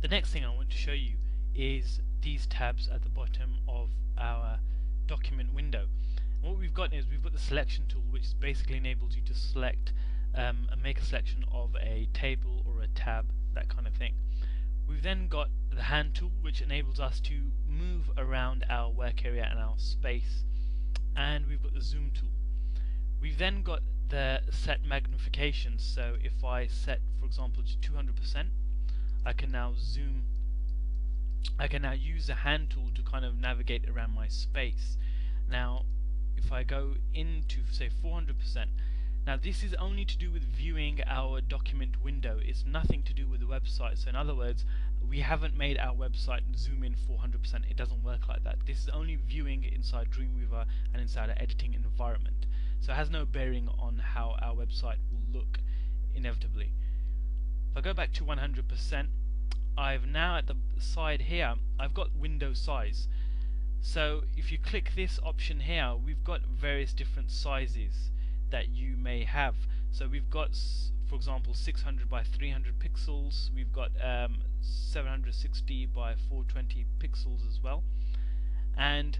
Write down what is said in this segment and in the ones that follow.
The next thing I want to show you is these tabs at the bottom of our document window. And what we've got is we've got the selection tool, which basically enables you to select and make a selection of a table or a tab, that kind of thing. We've then got the hand tool, which enables us to move around our work area and our space, and we've got the zoom tool. We've then got the set magnification, so if I set, for example, to 200%, I can now zoom. I can now use the hand tool to kind of navigate around my space. Now if I go into, say, 400%, now this is only to do with viewing our document window. It's nothing to do with the website. So in other words, we haven't made our website zoom in 400%. It doesn't work like that. This is only viewing inside Dreamweaver and inside our editing environment. So it has no bearing on how our website will look inevitably. If I go back to 100%, I've now at the side here, I've got window size. So if you click this option here, we've got various different sizes that you may have. So we've got, for example, 600 by 300 pixels. We've got 760 by 420 pixels as well. And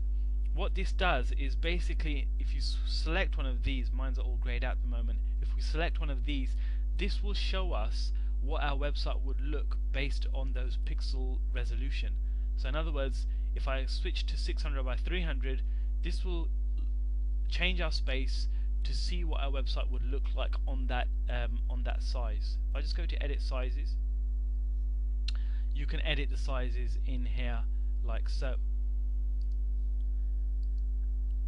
what this does is basically, if you select one of these, mine's are all grayed out at the moment, if we select one of these, this will show us what our website would look based on those pixel resolution. So in other words, if I switch to 600 by 300, this will change our space to see what our website would look like on that size. If I just go to edit sizes, you can edit the sizes in here like so.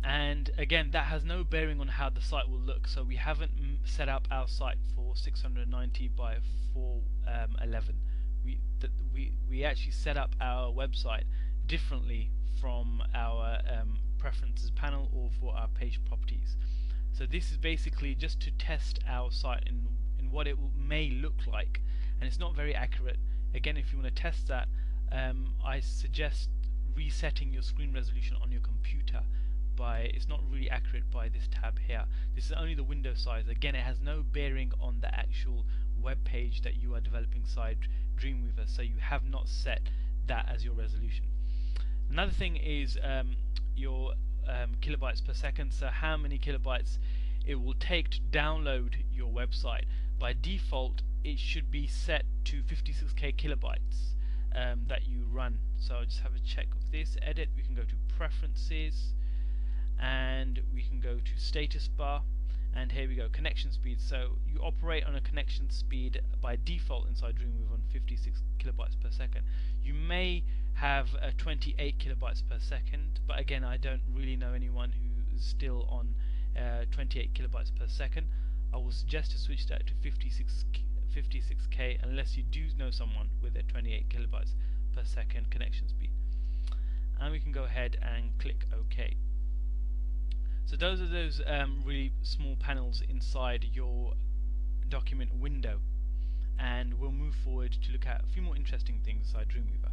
And again, that has no bearing on how the site will look. So we haven't set up our site for 690 by 411. We actually set up our website differently from our preferences panel or for our page properties. So this is basically just to test our site in what it may look like, and it's not very accurate. Again, if you want to test that, I suggest resetting your screen resolution on your computer. It's not really accurate by this tab here. This is only the window size. Again, it has no bearing on the actual web page that you are developing inside Dreamweaver, so you have not set that as your resolution. Another thing is your kilobytes per second, so how many kilobytes it will take to download your website. By default, it should be set to 56k kilobytes that you run. So I'll just have a check of this. Edit, we can go to preferences, and we can go to status bar, and here we go, connection speed. So you operate on a connection speed by default inside Dreamweaver on 56 kilobytes per second. You may have 28 kilobytes per second, but again, I don't really know anyone who's still on 28 kilobytes per second. I will suggest to switch that to 56k unless you do know someone with a 28 kilobytes per second connection speed. And we can go ahead and click OK. So those are those really small panels inside your document window, and we'll move forward to look at a few more interesting things inside Dreamweaver.